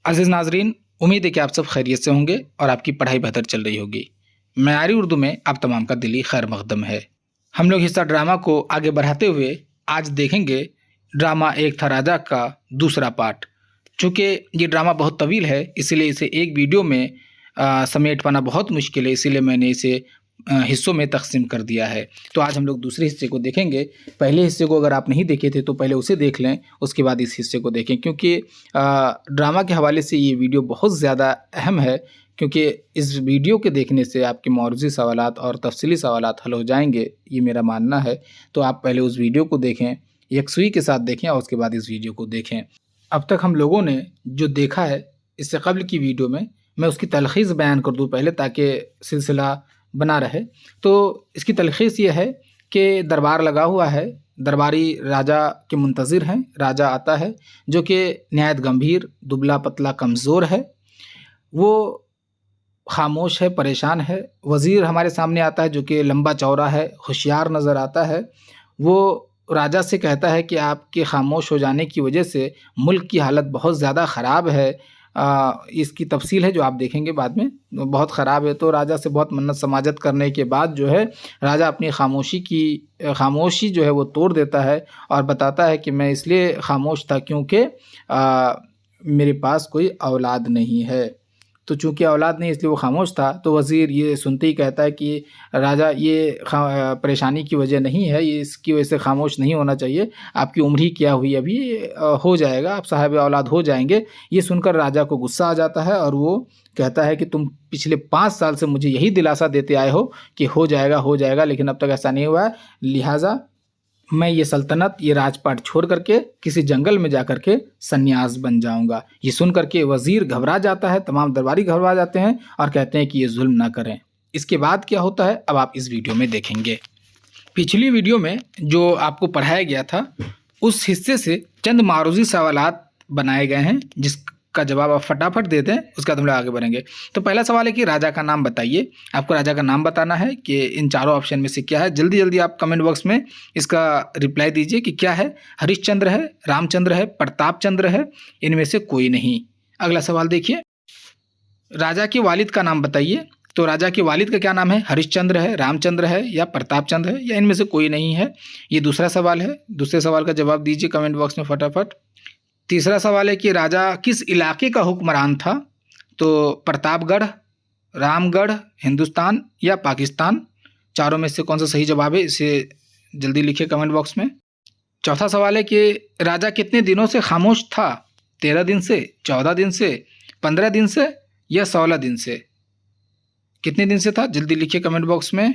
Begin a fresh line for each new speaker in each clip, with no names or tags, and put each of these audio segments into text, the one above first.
अज़ीज़ नाज़रीन, उम्मीद है कि आप सब खैरियत से होंगे और आपकी पढ़ाई बेहतर चल रही होगी। मयारी उर्दू में आप तमाम का दिली खैर मक़दम है। हम लोग हिस्सा ड्रामा को आगे बढ़ाते हुए आज देखेंगे ड्रामा एक था राजा का दूसरा पार्ट। चूँकि ये ड्रामा बहुत तवील है, इसीलिए इसे एक वीडियो में समेट पाना बहुत मुश्किल है, इसीलिए मैंने इसे हिस्सों में तक़सीम कर दिया है। तो आज हम लोग दूसरे हिस्से को देखेंगे। पहले हिस्से को अगर आप नहीं देखे थे तो पहले उसे देख लें, उसके बाद इस हिस्से को देखें, क्योंकि ड्रामा के हवाले से ये वीडियो बहुत ज़्यादा अहम है। क्योंकि इस वीडियो के देखने से आपके मौरूज़ी सवालात और तफ़सीली सवालात हल हो जाएंगे, ये मेरा मानना है। तो आप पहले उस वीडियो को देखें, यकसुई के साथ देखें और उसके बाद इस वीडियो को देखें। अब तक हम लोगों ने जो देखा है इससे कबल की वीडियो में, मैं उसकी तलख़ीस बयान कर दूँ पहले, ताकि सिलसिला बना रहे। तो इसकी तलख़ीस ये है कि दरबार लगा हुआ है, दरबारी राजा के मुंतज़िर हैं। राजा आता है जो कि नहायत गंभीर, दुबला पतला, कमज़ोर है। वो ख़ामोश है, परेशान है। वज़ीर हमारे सामने आता है जो कि लंबा चौड़ा है, होशियार नज़र आता है। वो राजा से कहता है कि आपके ख़ामोश हो जाने की वजह से मुल्क की हालत बहुत ज़्यादा ख़राब है। इसकी तफ़सील है जो आप देखेंगे बाद में, बहुत ख़राब है। तो राजा से बहुत मन्नत समाजत करने के बाद जो है राजा अपनी ख़ामोशी जो है वो तोड़ देता है और बताता है कि मैं इसलिए ख़ामोश था क्योंकि मेरे पास कोई औलाद नहीं है। तो चूँकि औलाद नहीं इसलिए वो ख़ामोश था। तो वज़ीर ये सुनते ही कहता है कि राजा, ये परेशानी की वजह नहीं है, ये इसकी वजह से ख़ामोश नहीं होना चाहिए। आपकी उम्र ही क्या हुई अभी, हो जाएगा, आप साहिब औलाद हो जाएंगे। ये सुनकर राजा को गुस्सा आ जाता है और वो कहता है कि तुम पिछले 5 साल से मुझे यही दिलासा देते आए हो कि हो जाएगा, लेकिन अब तक ऐसा नहीं हुआ है। लिहाजा मैं ये सल्तनत, ये राजपाट छोड़ करके किसी जंगल में जा कर के सन्यास बन जाऊंगा। ये सुन करके वज़ीर घबरा जाता है, तमाम दरबारी घबरा जाते हैं और कहते हैं कि ये जुल्म ना करें। इसके बाद क्या होता है अब आप इस वीडियो में देखेंगे। पिछली वीडियो में जो आपको पढ़ाया गया था उस हिस्से से चंद मारूज़ी सवालात बनाए गए हैं, जिसका जवाब आप फटाफट दे दें, उसके बाद हम लोग आगे बढ़ेंगे। तो पहला सवाल है कि राजा का नाम बताइए। आपको राजा का नाम बताना है कि इन चारों ऑप्शन में से क्या है। जल्दी जल्दी आप कमेंट बॉक्स में इसका रिप्लाई दीजिए कि क्या है। हरिश्चंद्र है, रामचंद्र है, प्रताप चंद्र है, इनमें से कोई नहीं। अगला सवाल देखिए, राजा के वालिद का नाम बताइए। तो राजा के वालिद का क्या नाम है? हरिश्चंद्र है, रामचंद्र है या प्रताप चंद्र है, या इनमें से कोई नहीं है। ये दूसरा सवाल है। दूसरे सवाल का जवाब दीजिए कमेंट बॉक्स में फटाफट। तीसरा सवाल है कि राजा किस इलाके का हुक्मरान था? तो प्रतापगढ़, रामगढ़, हिंदुस्तान या पाकिस्तान, चारों में से कौन सा सही जवाब है, इसे जल्दी लिखिए कमेंट बॉक्स में। चौथा सवाल है कि राजा कितने दिनों से खामोश था? 13 दिन से, 14 दिन से, 15 दिन से या 16 दिन से? कितने दिन से था, जल्दी लिखिए कमेंट बॉक्स में।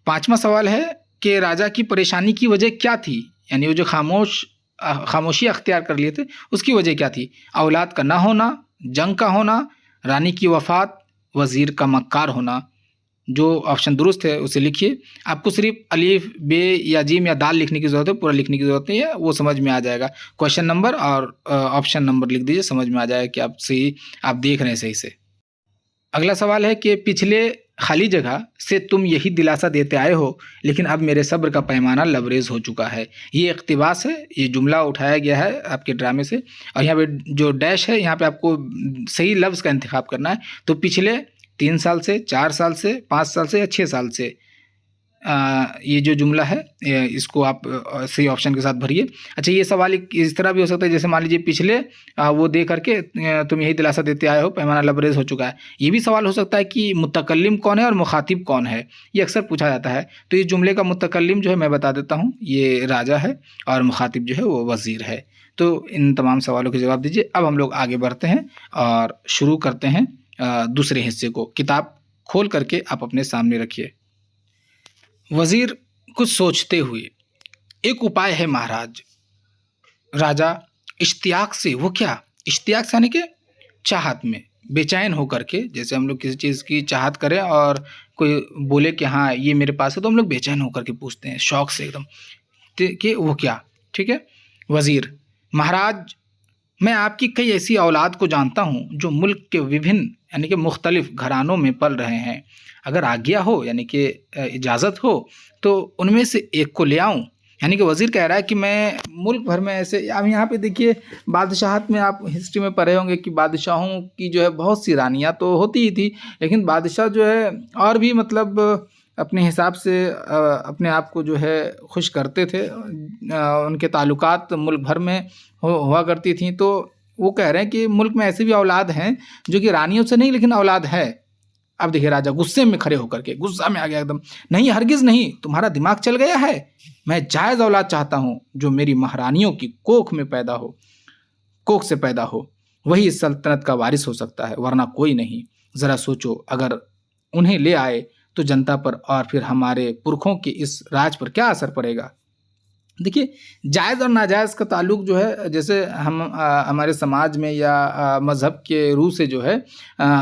पांचवा सवाल है कि राजा की परेशानी की वजह क्या थी, यानी वो जो खामोशी अख्तियार कर लिए थे उसकी वजह क्या थी? औलाद का ना होना, जंग का होना, रानी की वफ़ात, वज़ीर का मक्कार होना। जो ऑप्शन दुरुस्त है उसे लिखिए। आपको सिर्फ अलीफ, बे या जीम या दाल लिखने की ज़रूरत है, पूरा लिखने की ज़रूरत नहीं है, वो समझ में आ जाएगा। क्वेश्चन नंबर और ऑप्शन नंबर लिख दीजिए, समझ में आ जाएगा कि आप देख रहे हैं सही से। अगला सवाल है कि पिछले खाली जगह से तुम यही दिलासा देते आए हो, लेकिन अब मेरे सब्र का पैमाना लबरेज हो चुका है। ये इक़्तिबास है, ये जुमला उठाया गया है आपके ड्रामे से, और यहाँ पे जो डैश है यहाँ पे आपको सही लफ्ज़ का इंतखाब करना है। तो पिछले 3 साल से, 4 साल से, 5 साल से या 6 साल से, ये जो जुमला है इसको आप सही ऑप्शन के साथ भरिए। अच्छा, ये सवाल इस तरह भी हो सकता है, जैसे मान लीजिए पिछले वो दे करके तुम यही दिलासा देते आए हो, पैमाना लबरेज हो चुका है। ये भी सवाल हो सकता है कि मुतकल्लिम कौन है और मुखातिब कौन है, ये अक्सर पूछा जाता है। तो इस जुमले का मुतकल्लिम जो है मैं बता देता हूँ, ये राजा है, और मुखातिब जो है वो वज़ीर है। तो इन तमाम सवालों के जवाब दीजिए। अब हम लोग आगे बढ़ते हैं और शुरू करते हैं दूसरे हिस्से को। किताब खोल करके आप अपने सामने रखिए। वज़ीर कुछ सोचते हुए, एक उपाय है महाराज। राजा इश्तियाक से, वो क्या, इश्तियाक से यानी कि चाहत में, बेचैन होकर के, जैसे हम लोग किसी चीज़ की चाहत करें और कोई बोले कि हाँ ये मेरे पास है, तो हम लोग बेचैन होकर के पूछते हैं, शौक़ से एकदम, कि वो क्या। ठीक है। वज़ीर, महाराज मैं आपकी कई ऐसी औलाद को जानता हूँ जो मुल्क के विभिन्न यानी कि मुख्तलिफ घरानों में पल रहे हैं। अगर आज्ञा हो यानी कि इजाज़त हो तो उनमें से एक को ले आऊँ। यानी कि वज़ीर कह रहा है कि मैं मुल्क भर में ऐसे, अब यहाँ पे देखिए बादशाहत में आप हिस्ट्री में पढ़े होंगे कि बादशाहों की जो है बहुत सी रानियाँ तो होती ही थी, लेकिन बादशाह जो है और भी मतलब अपने हिसाब से अपने आप को जो है खुश करते थे। उनके ताल्लुकात मुल्क भर में हुआ करती थी। तो वो कह रहे हैं कि मुल्क में ऐसे भी औलाद हैं जो कि रानियों से नहीं लेकिन औलाद है। अब देखिए राजा गुस्से में खड़े होकर के, गुस्सा में आ गया एकदम, नहीं हरगिज़ नहीं, तुम्हारा दिमाग चल गया है, मैं जायज़ औलाद चाहता हूँ जो मेरी महारानियों की कोख में पैदा हो, कोख से पैदा हो, वही इस सल्तनत का वारिस हो सकता है, वरना कोई नहीं। ज़रा सोचो, अगर उन्हें ले आए तो जनता पर और फिर हमारे पुरखों के इस राज पर क्या असर पड़ेगा। देखिए जायज़ और नाजायज़ का ताल्लुक जो है, जैसे हम हमारे समाज में या मज़हब के रूह से जो है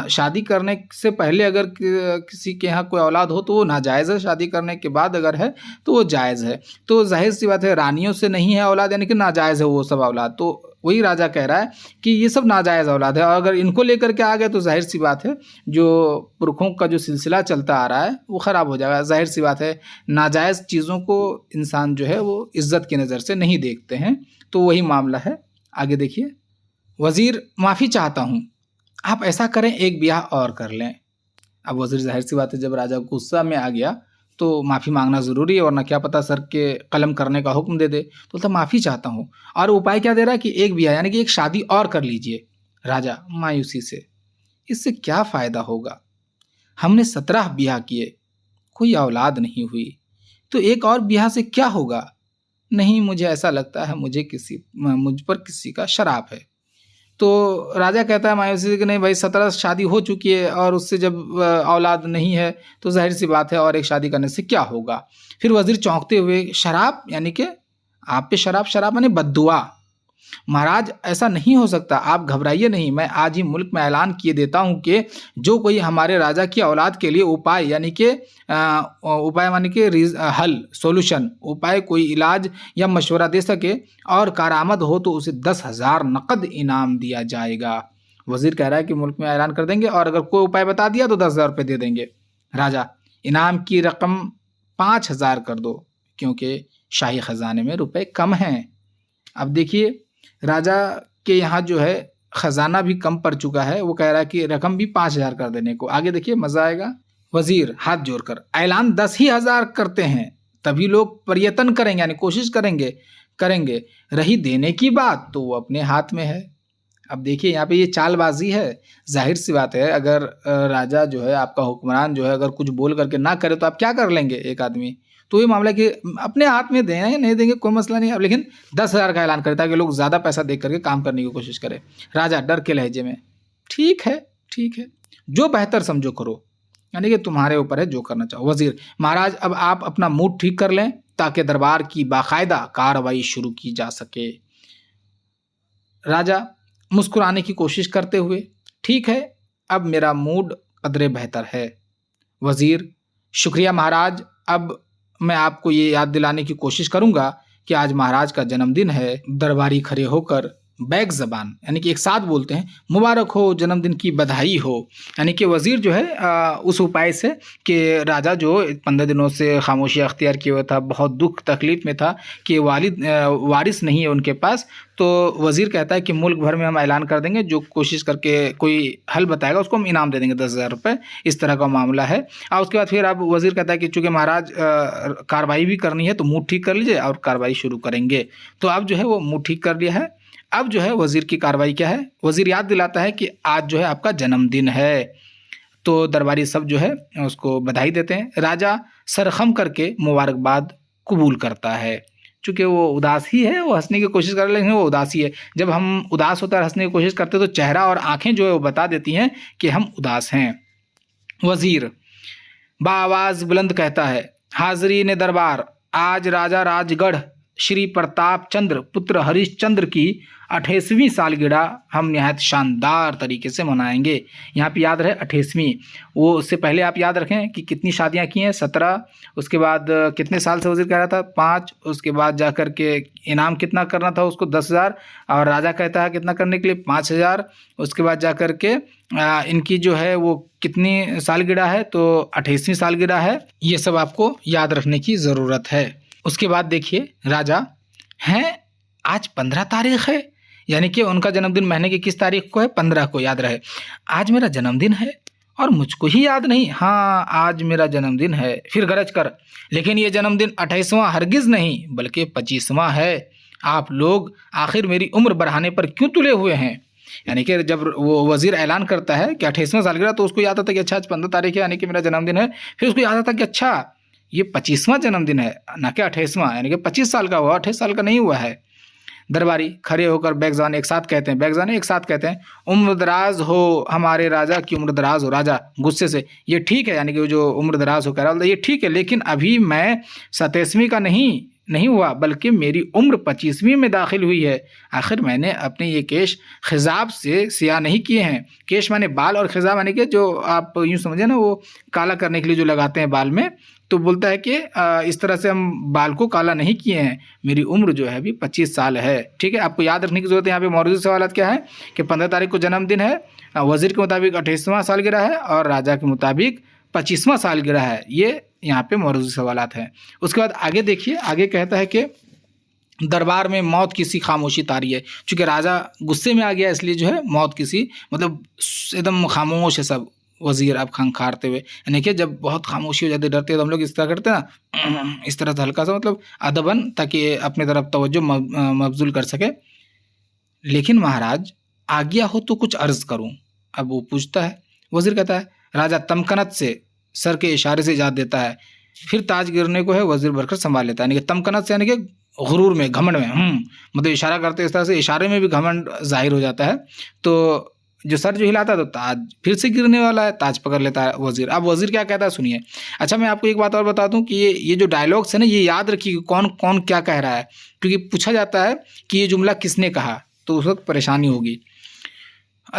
शादी करने से पहले अगर किसी के यहाँ कोई औलाद हो तो वो नाजायज़ है, शादी करने के बाद अगर है तो वो जायज़ है। तो ज़ाहिर सी बात है रानियों से नहीं है औलाद, यानी कि नाजायज़ है वो सब औलाद। तो वही राजा कह रहा है कि ये सब नाजायज़ औलाद है, और अगर इनको लेकर के आ गए तो ज़ाहिर सी बात है जो पुरखों का जो सिलसिला चलता आ रहा है वो ख़राब हो जाएगा। ज़ाहिर सी बात है नाजायज़ चीज़ों को इंसान जो है वो इज़्ज़त की नज़र से नहीं देखते हैं। तो वही मामला है। आगे देखिए, वज़ीर माफ़ी चाहता हूँ, आप ऐसा करें एक ब्याह और कर लें। अब वज़ीर ज़ाहिर सी बात है जब राजा गुस्सा में आ गया तो माफ़ी मांगना ज़रूरी है, वरना क्या पता सर के कलम करने का हुक्म दे दे। तो बोलता माफ़ी चाहता हूँ, और उपाय क्या दे रहा है कि एक ब्याह यानी कि एक शादी और कर लीजिए। राजा मायूसी से, इससे क्या फ़ायदा होगा, हमने 17 ब्याह किए, कोई औलाद नहीं हुई, तो एक और ब्याह से क्या होगा। नहीं, मुझे ऐसा लगता है मुझ पर किसी का शराब है। तो राजा कहता है मायूसी से कि नहीं भाई, 17 शादी हो चुकी है और उससे जब औलाद नहीं है तो ज़ाहिर सी बात है और एक शादी करने से क्या होगा। फिर वज़ीर चौंकते हुए, शराब यानी कि आप पे शराब, शराब यानी बद्दुआ। महाराज ऐसा नहीं हो सकता, आप घबराइए नहीं, मैं आज ही मुल्क में ऐलान किए देता हूँ कि जो कोई हमारे राजा की औलाद के लिए उपाय यानी कि उपाय मानी कि हल सोल्यूशन उपाय कोई इलाज या मशवरा दे सके और कारामद हो तो उसे 10,000 नकद इनाम दिया जाएगा। वजीर कह रहा है कि मुल्क में ऐलान कर देंगे और अगर कोई उपाय बता दिया तो 10,000 रुपये दे देंगे। राजा, इनाम की रकम 5,000 कर दो क्योंकि शाही खजाने में रुपए कम हैं। अब देखिए राजा के यहाँ जो है खजाना भी कम पड़ चुका है, वो कह रहा है कि रकम भी 5,000 कर देने को। आगे देखिए मजा आएगा। वजीर हाथ जोड़कर, ऐलान 10,000 करते हैं, तभी लोग प्रयत्न करेंगे यानी कोशिश करेंगे। रही देने की बात तो वो अपने हाथ में है। अब देखिए यहाँ पे ये चालबाजी है। जाहिर सी बात है अगर राजा जो है आपका हुक्मरान जो है अगर कुछ बोल करके ना करे तो आप क्या कर लेंगे एक आदमी। तो ये मामला कि अपने हाथ में दें या नहीं देंगे कोई मसला नहीं है, लेकिन 10,000 का ऐलान करे ताकि लोग ज़्यादा पैसा दे करके काम करने की कोशिश करें। राजा डर के लहजे में, ठीक है, जो बेहतर समझो करो, यानी कि तुम्हारे ऊपर है जो करना चाहो। वजीर, महाराज अब आप अपना मूड ठीक कर लें ताकि दरबार की बाकायदा कार्रवाई शुरू की जा सके। राजा मुस्कुराने की कोशिश करते हुए, ठीक है, अब मेरा मूड कदरे बेहतर है। वजीर, शुक्रिया महाराज, अब मैं आपको ये याद दिलाने की कोशिश करूंगा कि आज महाराज का जन्मदिन है। दरबारी खड़े होकर बैक ज़बान यानी कि एक साथ बोलते हैं, मुबारक हो, जन्मदिन की बधाई हो। यानी कि वज़ीर जो है उस उपाय से कि राजा जो 15 दिनों से खामोशी अख्तियार किया हुआ था, बहुत दुख तकलीफ़ में था कि वारिस नहीं है उनके पास, तो वज़ीर कहता है कि मुल्क भर में हम ऐलान कर देंगे, जो कोशिश करके कोई हल बताएगा उसको हम इनाम दे देंगे 10,000 रुपये। इस तरह का मामला है। और उसके बाद फिर अब वज़ीर कहता है कि चूँकि महाराज कार्रवाई भी करनी है तो मूड ठीक कर लीजिए और कार्रवाई शुरू करेंगे। तो अब जो है वो मूड ठीक कर लिया है। अब जो है वज़ीर की कार्रवाई क्या है, वज़ीर याद दिलाता है कि आज जो है आपका जन्मदिन है। तो दरबारी सब जो है उसको बधाई देते हैं। राजा सरखम करके मुबारकबाद कबूल करता है। चूँकि वो उदास ही है, वो हंसने की कोशिश कर रहे हैं लेकिन वो उदास ही है। जब हम उदास होता है हंसने की कोशिश करते तो चेहरा और आँखें जो है वो बता देती हैं कि हम उदास हैं। वज़ीर बाआवाज़ बुलंद कहता है, हाज़रीन दरबार, आज राजा राजगढ़ श्री प्रताप चंद्र पुत्र हरिश्चंद्र की 28वीं सालगिरह हम निहायत शानदार तरीके से मनाएंगे। यहाँ पे याद रहे 28वीं, वो उससे पहले आप याद रखें कि कितनी शादियाँ की हैं, 17। उसके बाद कितने साल से वज़ीर कह रहा था, 5। उसके बाद जा कर के इनाम कितना करना था उसको 10,000, और राजा कहता है कितना करने के लिए 5,000। उसके बाद जा कर के इनकी जो है वो कितनी सालगिरह है, तो 28वीं सालगिरह है। ये सब आपको याद रखने की ज़रूरत है। उसके बाद देखिए राजा, हैं आज 15 तारीख है, यानी कि उनका जन्मदिन महीने की किस तारीख को है? 15 को, याद रहे। आज मेरा जन्मदिन है और मुझको ही याद नहीं। हाँ, आज मेरा जन्मदिन है। फिर गरज कर, लेकिन ये जन्मदिन 28वां हरगिज़ नहीं बल्कि 25वां है। आप लोग आखिर मेरी उम्र बढ़ाने पर क्यों तुले हुए हैं? यानी कि जब वो वज़ीर ऐलान करता है कि 28वां सालगिरह, तो उसको याद आता कि अच्छा आज 15 तारीख है, यानी कि मेरा जन्मदिन है। फिर उसको याद आता कि अच्छा ये 25वां जन्मदिन है, ना कि 28वां, यानी कि 25 साल का हुआ, 28 साल का नहीं हुआ है। दरबारी खड़े होकर बैगजान एक साथ कहते हैं, बैगजाने एक साथ कहते हैं, उम्र दराज हो हमारे राजा की उम्र दराज हो। राजा गुस्से से, ये ठीक है, यानी कि जो उम्र दराज हो कह रहा है ये ठीक है, लेकिन अभी मैं 27वीं का नहीं हुआ बल्कि मेरी उम्र 25वीं में दाखिल हुई है। आखिर मैंने अपने ये केश खिजाब से सियाह नहीं किए हैं। केश माने बाल और खिजाब यानी कि जो आप यूँ समझे ना, वो काला करने के लिए जो लगाते हैं बाल में। तो बोलता है कि इस तरह से हम बाल को काला नहीं किए हैं। मेरी उम्र जो है अभी 25 साल है। ठीक है, आपको याद रखने की ज़रूरत है। यहाँ पे मौजूद सवालात क्या है कि 15 तारीख को जन्मदिन है, वज़ीर के मुताबिक 28वां सालगिरह है और राजा के मुताबिक 25वां सालगिरह है। ये यहाँ पे मौजूद सवालात हैं। उसके बाद आगे देखिए, आगे कहता है कि दरबार में मौत की सी खामोशी तारी है। चूँकि राजा गुस्से में आ गया, इसलिए जो है मौत की सी, मतलब एकदम खामोश है सब। वज़ीर अब खंखारते हुए, यानी कि जब बहुत खामोशी हो जाती है, डरते हैं, तो हम लोग इस तरह करते हैं ना, इस तरह से हल्का सा, मतलब अदबन, ताकि अपनी तरफ तवज्जो मबज़ूल कर सके। लेकिन महाराज आज्ञा हो तो कुछ अर्ज़ करूं। अब वो पूछता है, वज़ीर कहता है, राजा तमकनत से सर के इशारे से इजाज़त देता है। फिर ताज गिरने को है, वज़ीर बढ़कर संभाल लेता है। यानी कि तमकनत से, यानी कि गुरूर में, घमंड में, मतलब इशारा करते इस तरह से, इशारे में भी घमंड ज़ाहिर हो जाता है। तो जो सर जो हिलाता है तो ताज फिर से गिरने वाला है, ताज पकड़ लेता है वज़ीर। अब वज़ीर क्या कहता है सुनिए। अच्छा, मैं आपको एक बात और बता दूं कि ये जो डायलॉग्स है ना, ये याद रखिए कौन कौन क्या कह रहा है, क्योंकि पूछा जाता है कि ये जुमला किसने कहा, तो उस वक्त परेशानी होगी।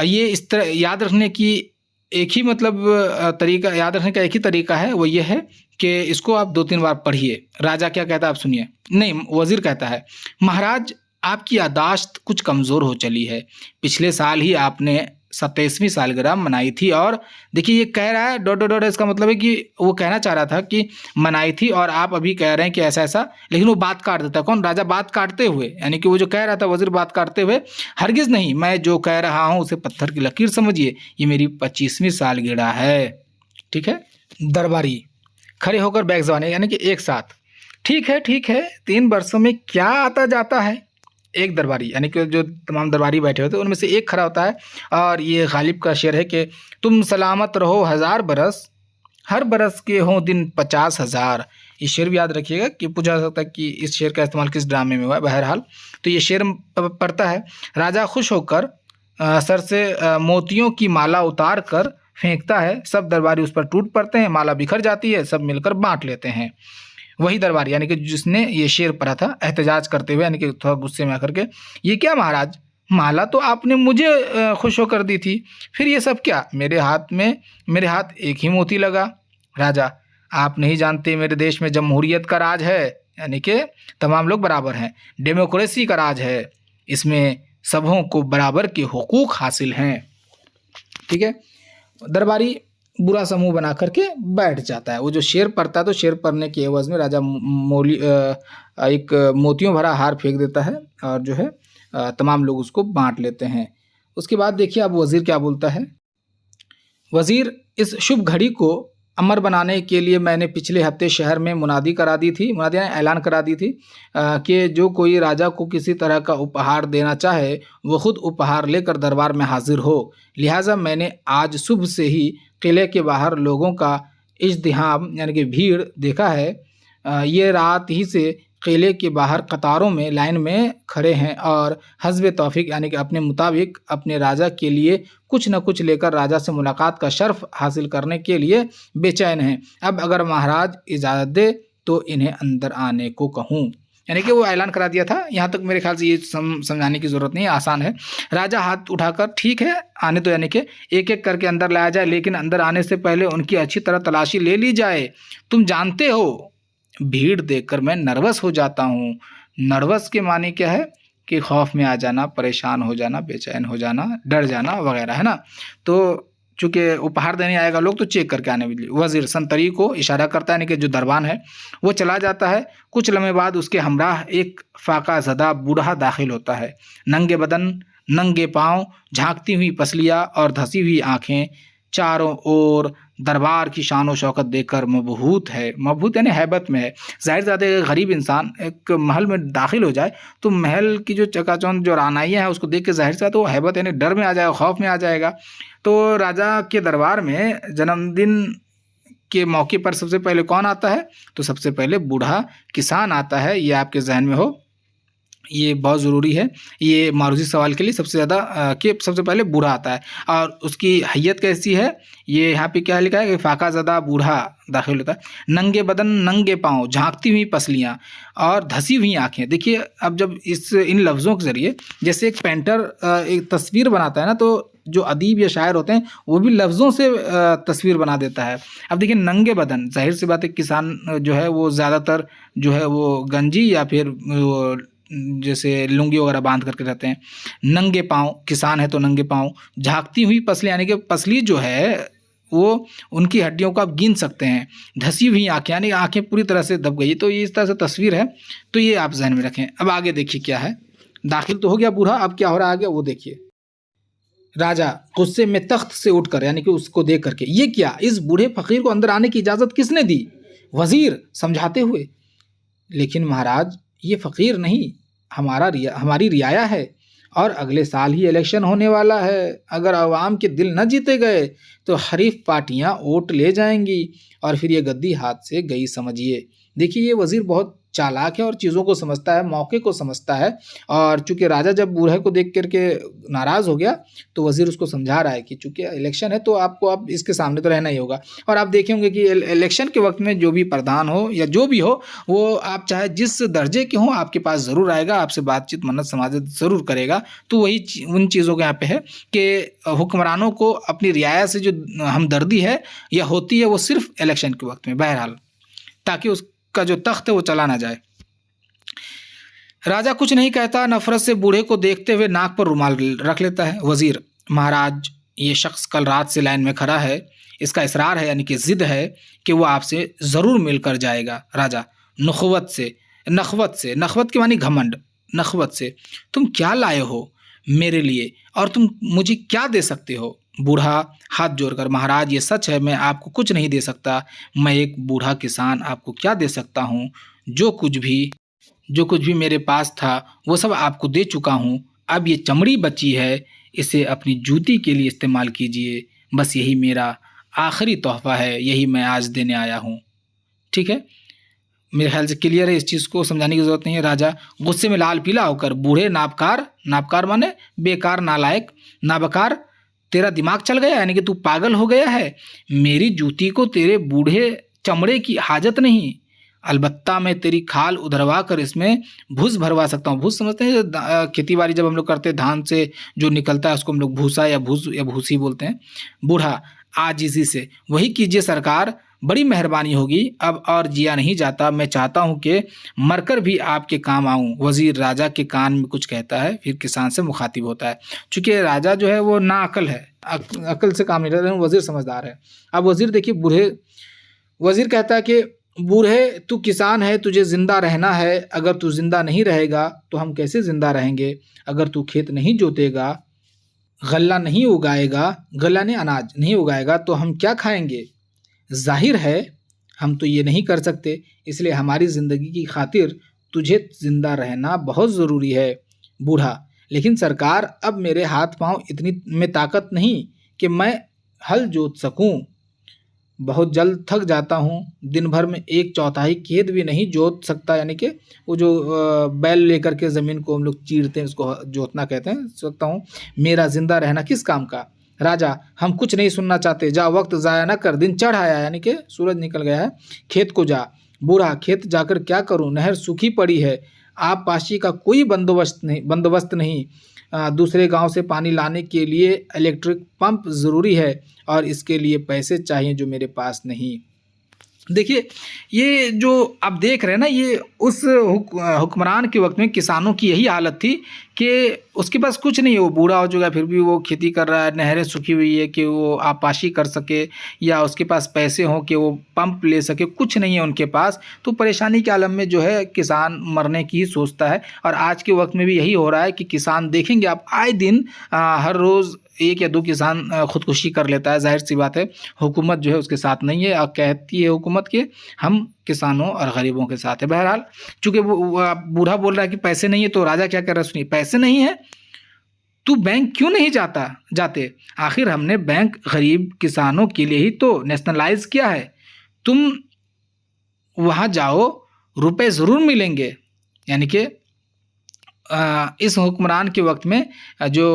ये इस तरह याद रखने की एक ही मतलब तरीका, याद रखने का एक ही तरीका है, वो ये है कि इसको आप 2-3 बार पढ़िए। राजा क्या कहता है आप सुनिए। नहीं, वज़ीर कहता है, महाराज आपकी याददाश्त कुछ कमज़ोर हो चली है। पिछले साल ही आपने 27वीं सालगिरह मनाई थी, और देखिए ये कह रहा है डॉट डॉट डॉट, इसका मतलब है कि वो कहना चाह रहा था कि मनाई थी और आप अभी कह रहे हैं कि ऐसा ऐसा, लेकिन वो बात काट देता है। कौन? राजा बात काटते हुए, यानी कि वो जो कह रहा था वज़ीर बात काटते हुए, हरगिज़ नहीं, मैं जो कह रहा हूँ उसे पत्थर की लकीर समझिए, ये मेरी 25वीं सालगिरह है। ठीक है। दरबारी खड़े होकर बैग जमाने, यानी कि एक साथ, ठीक है, 3 वर्षों में क्या आता जाता है। एक दरबारी, यानी कि जो तमाम दरबारी बैठे होते हैं उनमें से एक खड़ा होता है, और ये गालिब का शेर है कि तुम सलामत रहो 1000 बरस, हर बरस के हों दिन 50,000। ये शेर भी याद रखिएगा कि पूछा जा सकता है कि इस शेर का इस्तेमाल किस ड्रामे में हुआ है। बहरहाल तो ये शेर पढ़ता है, राजा खुश होकर सर से मोतियों की माला उतार कर फेंकता है, सब दरबारी उस पर टूट पड़ते हैं, माला बिखर जाती है, सब मिलकर बांट लेते हैं। वही दरबारी, यानी कि जिसने ये शेर पढ़ा था, एहतजाज करते हुए, यानी कि थोड़ा गुस्से में आकर के, ये क्या महाराज, माला तो आपने मुझे खुश होकर दी थी, फिर ये सब क्या? मेरे हाथ एक ही मोती लगा। राजा, आप नहीं जानते मेरे देश में जमहूरियत का राज है, यानी कि तमाम लोग बराबर हैं, डेमोक्रेसी का राज है, इसमें सबों को बराबर के हुकूक हासिल हैं। ठीक है। दरबारी बुरा समूह बना करके बैठ जाता है। वो जो शेर पढ़ता है, तो शेर पढ़ने की एवज में राजा एक मोतियों भरा हार फेंक देता है, और जो है तमाम लोग उसको बांट लेते हैं। उसके बाद देखिए अब वज़ीर क्या बोलता है। वज़ीर, इस शुभ घड़ी को अमर बनाने के लिए मैंने पिछले हफ्ते शहर में मुनादी करा दी थी, मुनादी यानी ऐलान करा दी थी कि जो कोई राजा को किसी तरह का उपहार देना चाहे वो खुद उपहार लेकर दरबार में हाजिर हो। लिहाजा मैंने आज सुबह से ही किले के बाहर लोगों का इज़्दिहाम यानी कि भीड़ देखा है। ये रात ही से किले के बाहर कतारों में लाइन में खड़े हैं और हस्ब तौफीक यानी कि अपने मुताबिक अपने राजा के लिए कुछ न कुछ लेकर राजा से मुलाकात का शर्फ हासिल करने के लिए बेचैन हैं। अब अगर महाराज इजाज़त दे तो इन्हें अंदर आने को कहूँ। यानी कि वो ऐलान करा दिया था। यहाँ तक मेरे ख्याल से ये समझाने की ज़रूरत नहीं है, आसान है। राजा हाथ उठाकर, ठीक है आने तो, यानी कि एक एक करके अंदर लाया जाए, लेकिन अंदर आने से पहले उनकी अच्छी तरह तलाशी ले ली जाए। तुम जानते हो भीड़ देखकर मैं नर्वस हो जाता हूँ। नर्वस के माने क्या है कि खौफ में आ जाना, परेशान हो जाना, बेचैन हो जाना, डर जाना वगैरह, है ना। तो चूँकि उपहार देने आएगा लोग तो चेक करके आने वाली। वज़ीर संतरी को इशारा करता है, यानी कि जो दरबान है वो चला जाता है। कुछ लम्हे बाद उसके हमराह एक फाका ज़दा बूढ़ा दाखिल होता है। नंगे बदन, नंगे पाँव, झांकती हुई पसलियाँ और धसी हुई आँखें, चारों ओर दरबार की शान व शौकत देखकर मबहूत है। मबहूत यानी हैबत में है। ज़ाहिर-सी बात है, एक गरीब इंसान एक महल में दाखिल हो जाए तो महल की जो चकाचौंध जो रानाइयाँ हैं उसको देख के ज़ाहिर-सी बात है वो हैबत यानी डर में आ जाएगा, खौफ में आ जाएगा। तो राजा के दरबार में जन्मदिन के मौके पर सबसे पहले कौन आता है? तो सबसे पहले बूढ़ा किसान आता है, ये आपके ज़हन में हो। ये बहुत ज़रूरी है। ये मारूज़ी सवाल के लिए सबसे ज़्यादा कि सबसे पहले बूढ़ा आता है और उसकी हैयत कैसी है? ये यहाँ पे क्या लिखा है कि फ़ाक़ा ज़दा बूढ़ा दाखिल होता है। नंगे बदन, नंगे पाँव, झाँकती हुई पसलियाँ और धसी हुई आँखें। देखिए, अब जब इन लफ्ज़ों के ज़रिए जैसे एक पेंटर एक तस्वीर बनाता है ना, तो जो अदीब या शायर होते हैं वो भी लफ्ज़ों से तस्वीर बना देता है। अब देखिए, नंगे बदन, ज़ाहिर-सी बात है किसान जो है वो ज़्यादातर जो है वो गंजी या फिर वो जैसे लुंगी वगैरह बांध करके रहते हैं। नंगे पाँव, किसान है तो नंगे पाँव, झाँकती हुई पसली, यानी कि पसली जो है वो उनकी हड्डियों को आप गिन सकते हैं। धसी हुई आँखें, यानी आँखें पूरी तरह से दब गई। तो ये इस तरह से तस्वीर है, तो ये आप ज़हन में रखें। अब आगे देखिए क्या है। दाखिल तो हो गया बूढ़ा, अब क्या हो रहा है आगे वो देखिए। राजा गुस्से में तख्त से उठकर, यानी कि उसको देख करके, ये क्या, इस बूढ़े फकीर को अंदर आने की इजाज़त किसने दी? वज़ीर समझाते हुए, लेकिन महाराज ये फ़कीर नहीं, हमारी रियाया है और अगले साल ही इलेक्शन होने वाला है। अगर अवाम के दिल न जीते गए तो हरीफ पार्टियां वोट ले जाएंगी और फिर ये गद्दी हाथ से गई समझिए। देखिए, ये वज़ीर बहुत चालाक है और चीज़ों को समझता है, मौके को समझता है। और चूंकि राजा जब बूढ़े को देख करके नाराज़ हो गया तो वज़ीर उसको समझा रहा है कि चूंकि इलेक्शन है तो आपको अब इसके सामने तो रहना ही होगा। और आप देखे होंगे कि इलेक्शन के वक्त में जो भी प्रधान हो या जो भी हो, वो आप चाहे जिस दर्जे के हों आपके पास ज़रूर आएगा, आपसे बातचीत मन्नत समाजत ज़रूर करेगा। तो वही उन चीज़ों के यहाँ पे है कि हुक्मरानों को अपनी रियाया से जो हमदर्दी है या होती है वो सिर्फ इलेक्शन के वक्त में, बहरहाल, ताकि उसका जो तख्त है वो चला ना जाए। राजा कुछ नहीं कहता, नफरत से बूढ़े को देखते हुए नाक पर रुमाल रख लेता है। वज़ीर, महाराज ये शख्स कल रात से लाइन में खड़ा है, इसका इसरार है, यानी कि ज़िद है कि वो आपसे ज़रूर मिलकर जाएगा। राजा नखवत के मानी घमंड, नखवत से, तुम क्या लाए हो मेरे लिए और तुम मुझे क्या दे सकते हो? बूढ़ा हाथ जोड़कर, महाराज ये सच है, मैं आपको कुछ नहीं दे सकता। मैं एक बूढ़ा किसान आपको क्या दे सकता हूँ? जो कुछ भी मेरे पास था वो सब आपको दे चुका हूँ। अब ये चमड़ी बची है, इसे अपनी जूती के लिए इस्तेमाल कीजिए। बस यही मेरा आखिरी तोहफ़ा है, यही मैं आज देने आया हूँ। ठीक है, मेरे ख्याल से क्लियर है, इस चीज़ को समझाने की ज़रूरत नहीं है। राजा गुस्से में लाल पीला होकर, बूढ़े नाबकार माने बेकार, नालायक, नाबकार, तेरा दिमाग चल गया, यानी कि तू पागल हो गया है। मेरी जूती को तेरे बूढ़े चमड़े की हाजत नहीं, अलबत्ता मैं तेरी खाल उधरवा कर इसमें भूस भरवा सकता हूँ। भूस समझते हैं, खेती बाड़ी जब हम लोग करते हैं धान से जो निकलता है उसको हम लोग भूसा या भूसी बोलते हैं। बूढ़ा आजिज़ी से, वही कीजिए सरकार, बड़ी मेहरबानी होगी, अब और जिया नहीं जाता, मैं चाहता हूँ कि मरकर भी आपके काम आऊँ। वज़ीर राजा के कान में कुछ कहता है, फिर किसान से मुखातिब होता है। चूँकि राजा जो है वो नाअक्ल है, अक्ल से काम नहीं ले रहे, वज़ीर समझदार है। अब वज़ीर देखिए, वज़ीर कहता है कि बूढ़े तू किसान है, तुझे ज़िंदा रहना है, अगर तू ज़िंदा नहीं रहेगा तो हम कैसे ज़िंदा रहेंगे? अगर तू खेत नहीं जोतेगा, गल्ला नहीं उगाएगा, गल्ला ने अनाज नहीं उगाएगा तो हम क्या खाएंगे? जाहिर है हम तो ये नहीं कर सकते, इसलिए हमारी ज़िंदगी की खातिर तुझे ज़िंदा रहना बहुत ज़रूरी है। बूढ़ा, लेकिन सरकार अब मेरे हाथ पाँव इतनी में ताकत नहीं कि मैं हल जोत सकूं। बहुत जल्द थक जाता हूँ, दिन भर में 1/4 खेत भी नहीं जोत सकता, यानी कि वो जो बैल लेकर के ज़मीन को हम लोग चीरते हैं उसको जोतना कहते हैं, सोचता हूँ मेरा ज़िंदा रहना किस काम का। राजा, हम कुछ नहीं सुनना चाहते, जा वक्त ज़ाया न कर, दिन चढ़ आया, यानी कि सूरज निकल गया है, खेत को जा। बूढ़ा, खेत जाकर क्या करूँ, नहर सूखी पड़ी है, आप पाशी का कोई बंदोबस्त नहीं। दूसरे गांव से पानी लाने के लिए इलेक्ट्रिक पंप ज़रूरी है और इसके लिए पैसे चाहिए जो मेरे पास नहीं। देखिए, ये जो आप देख रहे हैं ना, ये उस हुक्मरान के वक़्त में किसानों की यही हालत थी कि उसके पास कुछ नहीं है, वो बूढ़ा हो चुका है, फिर भी वो खेती कर रहा है, नहरें सूखी हुई है कि वो आबापाशी कर सके या उसके पास पैसे हों कि वो पंप ले सके, कुछ नहीं है उनके पास। तो परेशानी के आलम में जो है किसान मरने की ही सोचता है और आज के वक़्त में भी यही हो रहा है कि किसान देखेंगे आप आए दिन हर रोज़ 1 या 2 किसान खुदकुशी कर लेता है। ज़ाहिर-सी बात है, हुकूमत जो है उसके साथ नहीं है और कहती है हुकूमत कि हम किसानों और गरीबों के साथ है। बहरहाल, चूँकि वो बूढ़ा बोल रहा है कि पैसे नहीं है, तो राजा क्या कह रहा है सुनिए, पैसे नहीं है, तू बैंक क्यों नहीं जाते? आखिर हमने बैंक गरीब किसानों के लिए ही तो नेशनलाइज़ किया है। तुम वहाँ जाओ, रुपए ज़रूर मिलेंगे। यानी कि इस हुक्मरान के वक़्त में जो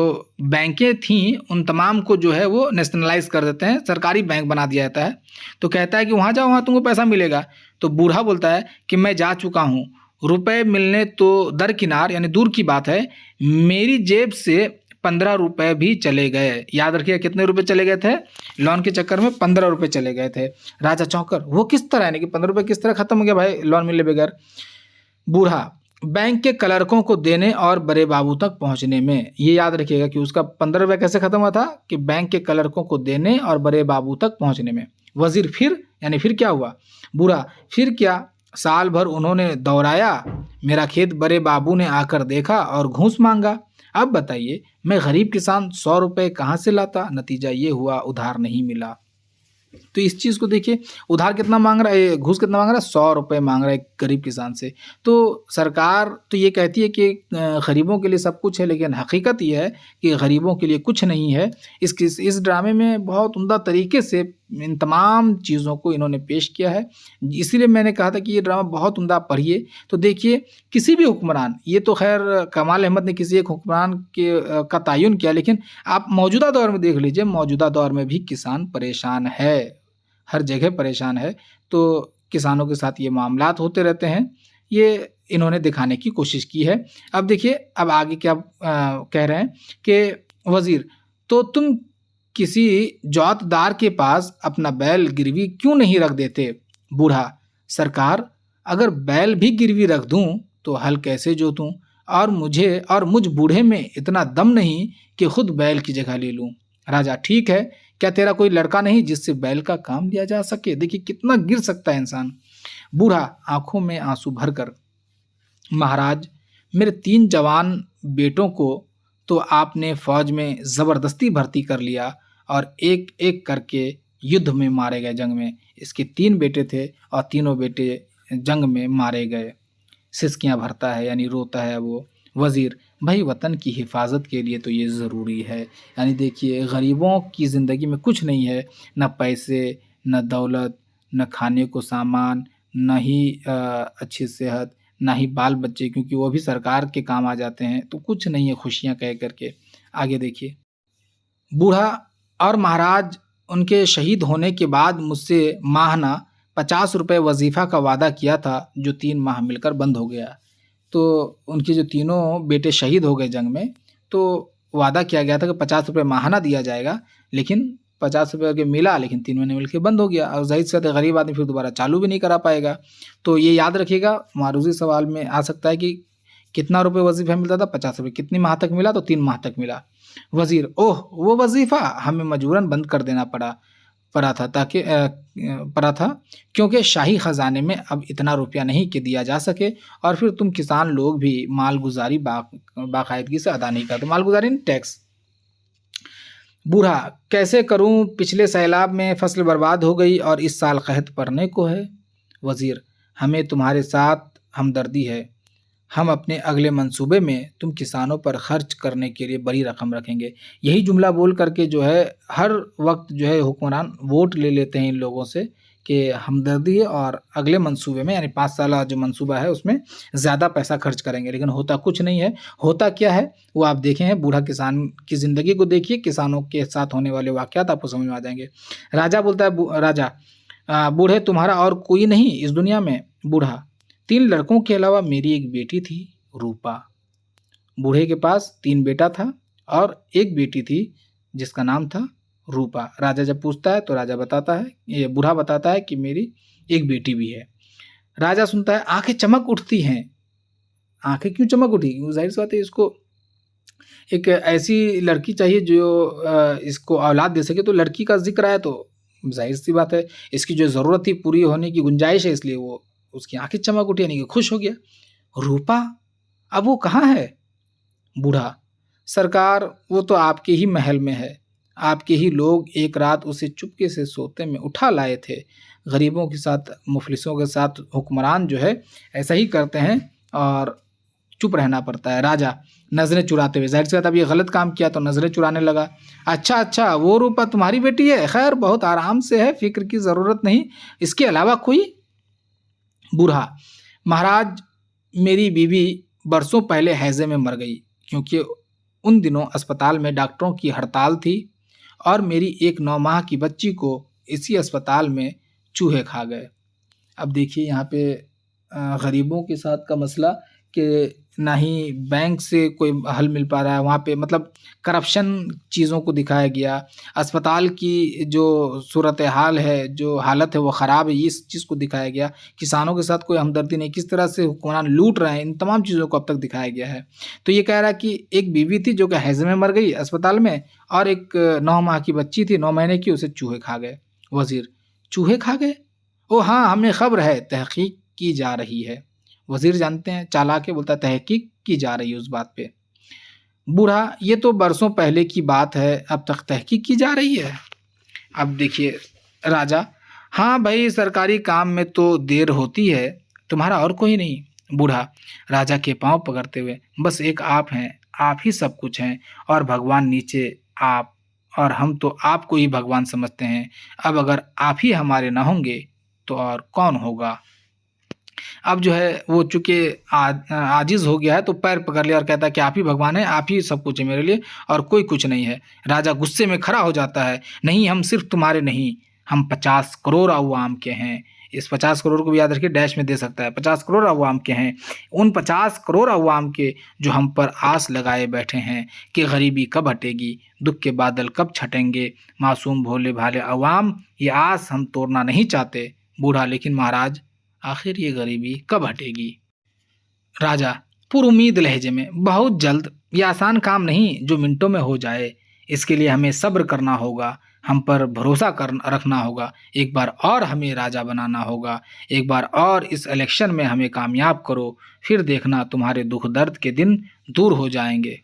बैंकें थीं, उन तमाम को जो है वो नेशनलाइज़ कर देते हैं, सरकारी बैंक बना दिया जाता है। तो कहता है कि वहाँ जाओ, वहाँ तुमको पैसा मिलेगा। तो बूढ़ा बोलता है कि मैं जा चुका हूँ, रुपए मिलने तो दरकिनार यानी दूर की बात है, मेरी जेब से ₹15 भी चले गए। याद रखिएगा कितने रुपए चले गए थे? लोन के चक्कर में ₹15 चले गए थे। राजा चौंकर, वो किस तरह यानी कि ₹15 किस तरह खत्म हो गया भाई लोन मिले बगैर? बूढ़ा, बैंक के क्लर्कों को देने और बड़े बाबू तक पहुंचने में। ये याद रखिएगा कि उसका ₹15 कैसे खत्म हुआ था कि बैंक के क्लर्कों को देने और बड़े बाबू तक पहुंचने में। वजीर, फिर यानी फिर क्या हुआ? बूढ़ा, फिर क्या, साल भर उन्होंने दौड़ाया, मेरा खेत बड़े बाबू ने आकर देखा और घूस मांगा। अब बताइए, मैं गरीब किसान ₹100 कहाँ से लाता? नतीजा ये हुआ, उधार नहीं मिला। तो इस चीज़ को देखिए, उधार कितना माँग रहा है, घूस कितना माँग रहा है? ₹100 माँग रहा है एक गरीब किसान से। तो सरकार तो ये कहती है कि गरीबों के लिए सब कुछ है, लेकिन हकीकत ये है कि गरीबों के लिए कुछ नहीं है। इस ड्रामे में बहुत उम्दा तरीके से इन तमाम चीज़ों को इन्होंने पेश किया है। इसीलिए मैंने कहा था कि ये ड्रामा बहुत उम्दा, आप पढ़िए तो देखिए। किसी भी हुक्मरान, ये तो ख़ैर कमाल अहमद ने किसी एक हुक्मरान का तयन किया, लेकिन आप मौजूदा दौर में देख लीजिए, मौजूदा दौर में भी किसान परेशान है, हर जगह परेशान है। तो किसानों के साथ ये मामलात होते रहते हैं, ये इन्होंने दिखाने की कोशिश की है। अब देखिए, अब आगे क्या कह रहे हैं कि वज़ीर, तो तुम किसी जौतदार के पास अपना बैल गिरवी क्यों नहीं रख देते? बूढ़ा, सरकार, अगर बैल भी गिरवी रख दूं तो हल कैसे जोतूं? और मुझ बूढ़े में इतना दम नहीं कि खुद बैल की जगह ले लूं। राजा, ठीक है, क्या तेरा कोई लड़का नहीं जिससे बैल का काम लिया जा सके? देखिए कितना गिर सकता है इंसान। बूढ़ा आंखों में आंसू भरकर, महाराज, मेरे 3 जवान बेटों को तो आपने फौज में ज़बरदस्ती भर्ती कर लिया और एक-एक करके युद्ध में मारे गए, जंग में। इसके 3 बेटे थे और तीनों बेटे जंग में मारे गए। सिसकियाँ भरता है यानी रोता है वो। वज़ीर, भाई वतन की हिफाजत के लिए तो ये ज़रूरी है। यानी देखिए, गरीबों की ज़िंदगी में कुछ नहीं है, ना पैसे, ना दौलत, ना खाने को सामान, ना ही अच्छी सेहत, ना ही बाल बच्चे, क्योंकि वो भी सरकार के काम आ जाते हैं, तो कुछ नहीं है खुशियाँ कह कर के। आगे देखिए, बूढ़ा, और महाराज, उनके शहीद होने के बाद मुझसे माहना ₹50 वज़ीफ़ा का वादा किया था, जो 3 माह मिलकर बंद हो गया। तो उनके जो तीनों बेटे शहीद हो गए जंग में, तो वादा किया गया था कि ₹50 माहाना दिया जाएगा, लेकिन ₹50 के मिला, लेकिन 3 महीने मिलके बंद हो गया और ज़ाहिर-सी बात है गरीब आदमी फिर दोबारा चालू भी नहीं करा पाएगा। तो ये याद रखिएगा, मारूज़ी सवाल में आ सकता है कि कितना रुपए वज़ीफ़ा मिलता था? ₹50। कितनी माह तक मिला? तो 3 माह तक मिला। वज़ीर, ओह! वो वज़ीफ़ा हमें मजबूरन बंद कर देना पड़ा था पड़ा था, क्योंकि शाही ख़ज़ाने में अब इतना रुपया नहीं कि दिया जा सके और फिर तुम किसान लोग भी मालगुज़ारी बाकायदगी से अदा नहीं करते। मालगुज़ारी नहीं, टैक्स। बूढ़ा, कैसे करूँ? पिछले सैलाब में फसल बर्बाद हो गई और इस साल क़हत पड़ने को है। वज़ीर, हमें तुम्हारे साथ हमदर्दी है। हम अपने अगले मंसूबे में तुम किसानों पर खर्च करने के लिए बड़ी रकम रखेंगे। यही जुमला बोल करके जो है हर वक्त जो है हुक्मरान वोट ले लेते हैं इन लोगों से कि हमदर्दी है और अगले मंसूबे में यानी 5 साल जो मंसूबा है उसमें ज़्यादा पैसा खर्च करेंगे, लेकिन होता कुछ नहीं है। होता क्या है वो आप देखे हैं, बूढ़ा किसान की ज़िंदगी को देखिए, किसानों के साथ होने वाले वाक़यात आपको समझ में आ जाएंगे। राजा बोलता है, राजा, बूढ़े, तुम्हारा और कोई नहीं इस दुनिया में? बूढ़ा, 3 लड़कों के अलावा मेरी एक बेटी थी, रूपा। बूढ़े के पास 3 बेटा था और एक बेटी थी जिसका नाम था रूपा। राजा जब पूछता है तो राजा बताता है, ये बूढ़ा बताता है कि मेरी एक बेटी भी है। राजा सुनता है, आंखें चमक उठती हैं। आंखें क्यों चमक उठी? क्योंकि जाहिर सी बात है, इसको एक ऐसी लड़की चाहिए जो इसको औलाद दे सके। तो लड़की का जिक्र आया तो जाहिर सी बात है, इसकी जो ज़रूरत थी पूरी होने की गुंजाइश है, इसलिए वो उसकी आंखें चमक उठी, यानी कि खुश हो गया। रूपा, अब वो कहाँ है? बूढ़ा, सरकार वो तो आपके ही महल में है। आपके ही लोग एक रात उसे चुपके से सोते में उठा लाए थे। गरीबों के साथ, मुफलिसों के साथ हुक्मरान जो है ऐसा ही करते हैं और चुप रहना पड़ता है। राजा नजरें चुराते हुए, जाहिर सी बात, अब ये गलत काम किया तो नजरें चुराने लगा। अच्छा अच्छा, वो रूपा तुम्हारी बेटी है? खैर, बहुत आराम से है, फिक्र की जरूरत नहीं। इसके अलावा कोई? बूढ़ा, महाराज, मेरी बीवी बरसों पहले हैजे में मर गई, क्योंकि उन दिनों अस्पताल में डॉक्टरों की हड़ताल थी और मेरी एक 9 माह की बच्ची को इसी अस्पताल में चूहे खा गए। अब देखिए यहाँ पे गरीबों के साथ का मसला कि ना ही बैंक से कोई हल मिल पा रहा है, वहाँ पे मतलब करप्शन चीज़ों को दिखाया गया। अस्पताल की जो सूरत हाल है, जो हालत है वो ख़राब है, इस चीज़ को दिखाया गया। किसानों के साथ कोई हमदर्दी नहीं, किस तरह से हुक्मरान लूट रहे हैं, इन तमाम चीज़ों को अब तक दिखाया गया है। तो ये कह रहा है कि एक बीवी थी जो कि हैज़े में मर गई अस्पताल में, और एक 9 माह की बच्ची थी, 9 महीने की, उसे चूहे खा गए। वज़ीर, चूहे खा गए? ओ हाँ, हमें खबर है, तहकीक की जा रही है। वज़ीर जानते हैं, चालाक है, बोलता है तहकीक की जा रही है उस बात पे। बूढ़ा, ये तो बरसों पहले की बात है, अब तक तहकीक की जा रही है? अब देखिए राजा, हाँ भाई, सरकारी काम में तो देर होती है, तुम्हारा और कोई नहीं। बूढ़ा राजा के पांव पकड़ते हुए, बस एक आप हैं, आप ही सब कुछ हैं, और भगवान नीचे आप, और हम तो आपको ही भगवान समझते हैं। अब अगर आप ही हमारे ना होंगे तो और कौन होगा? अब जो है वो चूँकि आजिज़ हो गया है, तो पैर पकड़ लिया और कहता है कि आप ही भगवान हैं, आप ही सब कुछ है मेरे लिए, और कोई कुछ नहीं है। राजा गुस्से में खड़ा हो जाता है, नहीं, हम सिर्फ़ तुम्हारे नहीं, हम 50 करोड़ अवाम के हैं। इस 50 करोड़ को भी याद रखिए, डैश में दे सकता है। 50 करोड़ अवाम के हैं। उन 50 करोड़ अवाम के जो हम पर आस लगाए बैठे हैं कि गरीबी कब हटेगी, दुःख के बादल कब छटेंगे। मासूम भोले-भाले अवाम, ये आस हम तोड़ना नहीं चाहते। बूढ़ा, लेकिन महाराज, आखिर ये गरीबी कब हटेगी? राजा पुरुमीद लहजे में, बहुत जल्द। ये आसान काम नहीं जो मिनटों में हो जाए। इसके लिए हमें सब्र करना होगा, हम पर भरोसा कर रखना होगा। एक बार और हमें राजा बनाना होगा। एक बार और इस इलेक्शन में हमें कामयाब करो, फिर देखना तुम्हारे दुख दर्द के दिन दूर हो जाएंगे।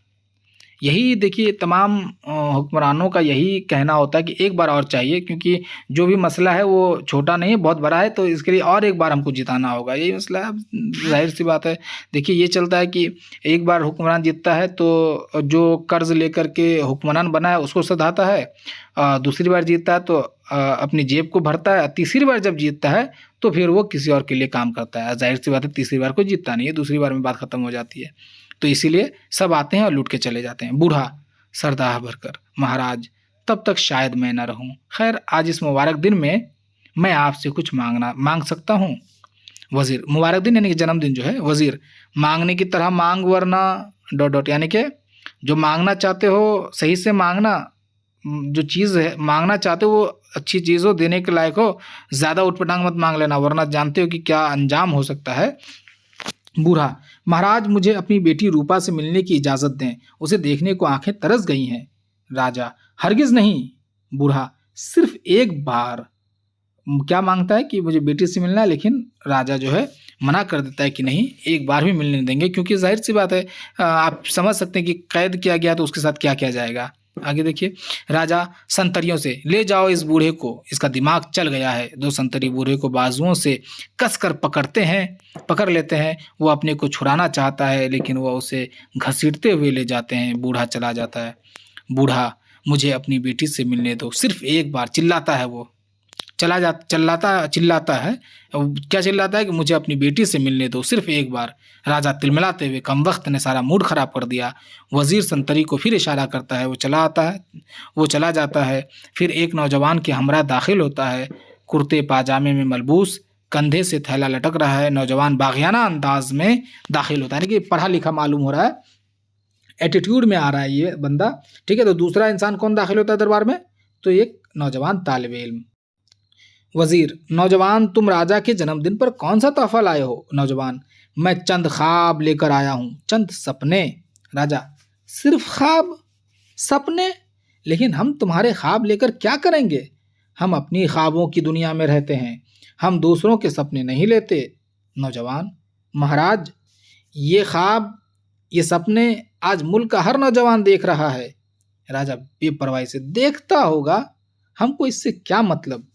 यही देखिए तमाम हुक्मरानों का यही कहना होता है कि एक बार और चाहिए, क्योंकि जो भी मसला है वो छोटा नहीं है, बहुत बड़ा है, तो इसके लिए और एक बार हमको जिताना होगा। यही मसला है। अब ज़ाहिर-सी बात है, देखिए ये चलता है कि एक बार हुक्मरान जीतता है तो जो कर्ज़ लेकर के हुक्मरान बना है उसको सधाता है। दूसरी बार जीतता है तो अपनी जेब को भरता है। तीसरी बार जब जीतता है तो फिर वो किसी और के लिए काम करता है। ज़ाहिर-सी बात है, तीसरी बार कोई जीतता नहीं है, दूसरी बार में बात खत्म हो जाती है। तो इसीलिए सब आते हैं और लूट के चले जाते हैं। बूढ़ा सरदाह भरकर, महाराज, तब तक शायद मैं न रहूं। खैर, आज इस मुबारक दिन में मैं आपसे कुछ मांग सकता हूँ। वजीर, मुबारक दिन यानी कि जन्मदिन जो है। वजीर, मांगने की तरह मांग, वरना डॉट डॉट, यानी कि जो मांगना चाहते हो सही से मांगना। जो चीज़ है मांगना चाहते हो वो अच्छी चीज़ हो, देने के लायक हो। ज़्यादा उटपटांग मत मांग लेना, वरना जानते हो कि क्या अंजाम हो सकता है। बूढ़ा, महाराज, मुझे अपनी बेटी रूपा से मिलने की इजाज़त दें, उसे देखने को आंखें तरस गई हैं। राजा, हरगिज़ नहीं। बूढ़ा, सिर्फ एक बार। क्या मांगता है कि मुझे बेटी से मिलना है, लेकिन राजा जो है मना कर देता है कि नहीं, एक बार भी मिलने देंगे, क्योंकि जाहिर सी बात है, आप समझ सकते हैं कि कैद किया गया तो उसके साथ क्या किया जाएगा। आगे देखिए, राजा संतरियों से, ले जाओ इस बूढ़े को, इसका दिमाग चल गया है। 2 संतरी बूढ़े को बाजुओं से कसकर पकड़ लेते हैं। वो अपने को छुड़ाना चाहता है, लेकिन वह उसे घसीटते हुए ले जाते हैं। बूढ़ा चला जाता है। बूढ़ा, मुझे अपनी बेटी से मिलने दो, सिर्फ एक बार, चिल्लाता है वो। चिल्लाता है। क्या चिल्लाता है? कि मुझे अपनी बेटी से मिलने दो, सिर्फ एक बार। राजा तिलमिलाते हुए, कम वक्त ने सारा मूड खराब कर दिया। वजीर संतरी को फिर इशारा करता है, वो चला जाता है। फिर एक नौजवान के हमरा दाखिल होता है, कुर्ते पाजामे में मलबूस, कंधे से थैला लटक रहा है। नौजवान बागियाना अंदाज में दाखिल होता है, यानी कि पढ़ा लिखा मालूम हो रहा है, एटीट्यूड में आ रहा है ये बंदा। ठीक है, तो दूसरा इंसान कौन दाखिल होता है दरबार में? तो एक नौजवान तालिब इल्म। वजीर, नौजवान तुम राजा के जन्मदिन पर कौन सा तोहफा लाए हो? नौजवान, मैं चंद ख्वाब लेकर आया हूँ, चंद सपने। राजा, सिर्फ ख्वाब, सपने? लेकिन हम तुम्हारे ख्वाब लेकर क्या करेंगे? हम अपनी ख्वाबों की दुनिया में रहते हैं, हम दूसरों के सपने नहीं लेते। नौजवान, महाराज, ये ख्वाब, ये सपने आज मुल्क का हर नौजवान देख रहा है। राजा बेपरवाही से, देखता होगा, हमको इससे क्या मतलब?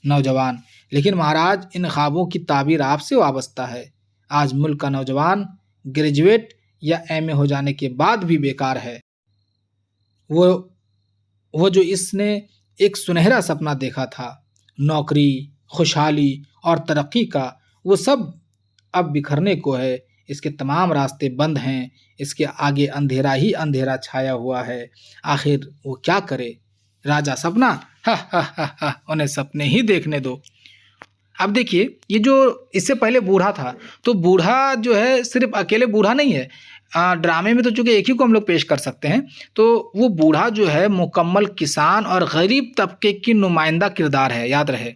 नौजवान, लेकिन महाराज इन ख्वाबों की ताबीर आपसे वाबस्ता है। आज मुल्क का नौजवान ग्रेजुएट या एमए हो जाने के बाद भी बेकार है। वो वो जो इसने एक सुनहरा सपना देखा था, नौकरी, खुशहाली और तरक्की का, वो सब अब बिखरने को है। इसके तमाम रास्ते बंद हैं, इसके आगे अंधेरा ही अंधेरा छाया हुआ है। आखिर वो क्या करे? राजा, सपना, हा हा हा हा, उन्हें सपने ही देखने दो। अब देखिए, ये जो इससे पहले बूढ़ा था, तो बूढ़ा जो है सिर्फ अकेले बूढ़ा नहीं है। ड्रामे में तो चूंकि एक ही को हम लोग पेश कर सकते हैं, तो वो बूढ़ा जो है मुकम्मल किसान और गरीब तबके की नुमाइंदा किरदार है, याद रहे।